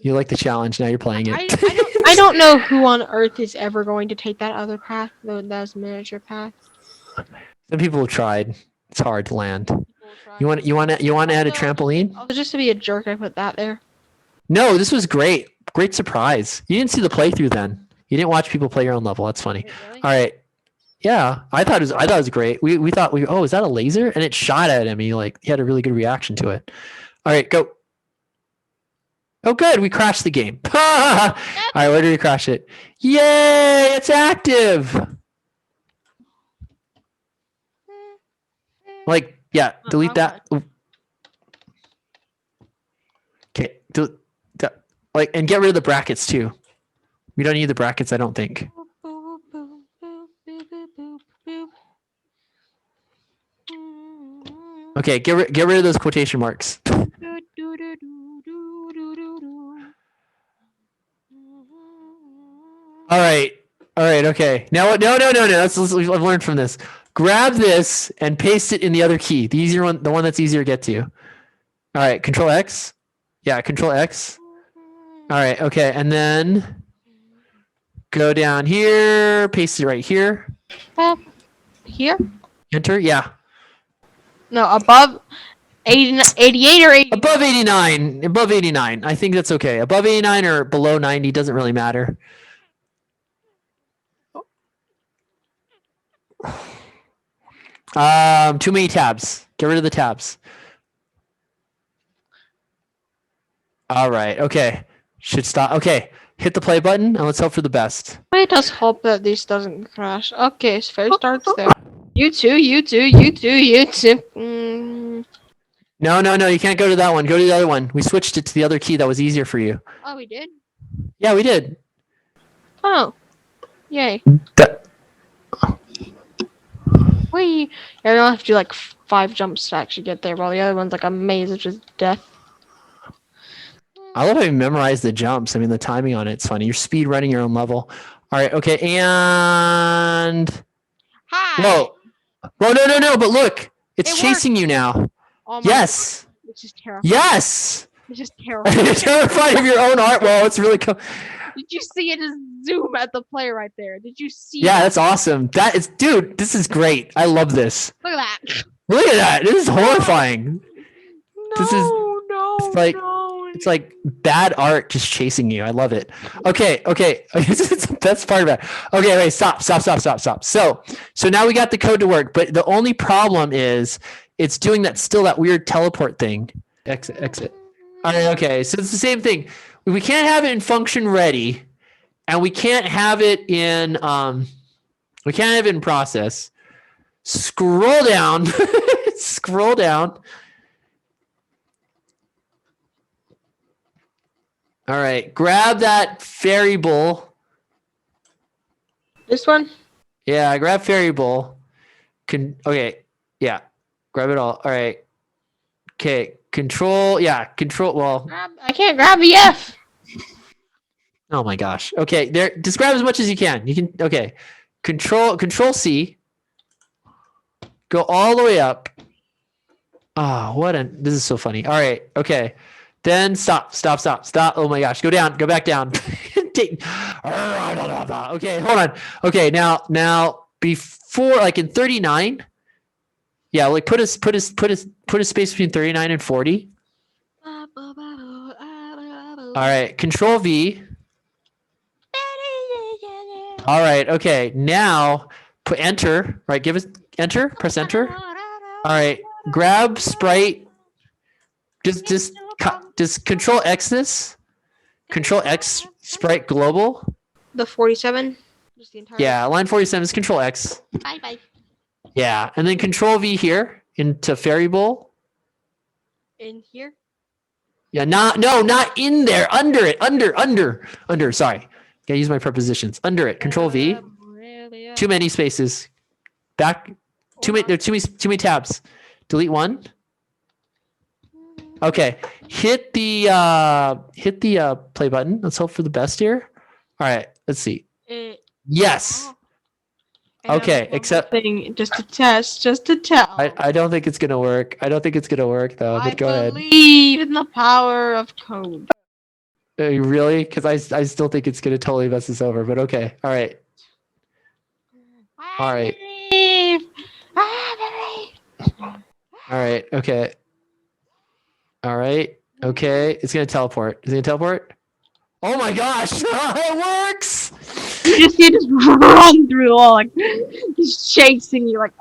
You like the challenge. Now you're playing it. I don't know who on earth is ever going to take that other path, though that's miniature path. Some people have tried. It's hard to land. You want to add a trampoline? Also, just to be a jerk, I put that there. No, this was great. Great surprise. You didn't see the playthrough then. You didn't watch people play your own level. That's funny. Really? All right. Yeah, I thought it was great. We thought oh, is that a laser? And it shot at him. He had a really good reaction to it. All right, go. Oh, good. We crashed the game. All right, where did we crash it? Yay! It's active. Yeah, delete that. Okay, and get rid of the brackets too. We don't need the brackets, I don't think. Okay, get rid of those quotation marks. All right, okay. Now, no. I've learned from this. Grab this and paste it in the other key, the easier one, the one that's easier to get to. All right, Control X. Yeah, Control X. All right, okay, and then go down here, paste it right here. Here? Enter, yeah. No, above 88 or 80. Above 89. Above 89. I think that's okay. Above 89 or below 90 doesn't really matter. Too many tabs. Get rid of the tabs. All right. Okay. Should stop. Okay. Hit the play button and let's hope for the best. I just hope that this doesn't crash. Okay, so first starts there. You too. No. You can't go to that one. Go to the other one. We switched it to the other key that was easier for you. Oh, we did? Yeah, we did. Oh. Yay. Whee! Yeah, we don't have to do like 5 jumps to actually get there, while the other one's like a maze, which is death. I love how you memorize the jumps. I mean, the timing on it's funny. You're speed running your own level. All right, okay, and... Hi! Whoa. Whoa, no, but look. It's chasing you now. Oh yes! God. Which is terrifying. Yes! Which is terrifying. You're terrified of your own art. Well, it's really cool. Did you see it just zoom at the player right there? Did you see that's awesome. Dude, this is great. I love this. Look at that. Look at that. This is horrifying. No, it's like bad art just chasing you. I love it. Okay. It's the best part about it. Okay, wait, stop. So now we got the code to work, but the only problem is it's doing that weird teleport thing. Exit. All right, okay. So it's the same thing. We can't have it in function ready, and we can't have it in process. Scroll down. Scroll down. All right, grab that fairy bowl. This one? Yeah, grab fairy bowl. Okay, yeah, grab it all. All right. Okay, control. Well, I can't grab the F. Oh my gosh. Okay, there. Just grab as much as you can. You can. Okay, Control C. Go all the way up. Oh, this is so funny. All right. Okay. Then stop. Oh my gosh. Go down. Go back down. Okay, hold on. Okay, now before, like in 39. Yeah, like put a space between 39 and 40. All right, Control V. All right, okay. Now put enter. Right, give us enter. Press enter. All right, grab sprite. Just Control X this. Control X sprite global. The 47. Just the entire. Yeah, line 47 is Control X. Bye. Yeah, and then Control V here into fairy bowl. In here? Yeah, not in there. Under it. Under. Sorry, gotta use my prepositions. Under it. Control V. Too many spaces. Back. Too many. There are too many tabs. Delete one. Okay. Hit the play button. Let's hope for the best here. All right. Let's see. Yes. Okay, except just to test. I don't think it's gonna work. I don't think it's gonna work though. But go ahead. I believe in the power of code. Really? Because I still think it's gonna totally mess us over. But okay. All right. All right. Believe. I All right. Okay. All right. Okay. It's gonna teleport. Is it gonna teleport? Oh my gosh! It works. believe. You just run through the wall, like, he's chasing you, like,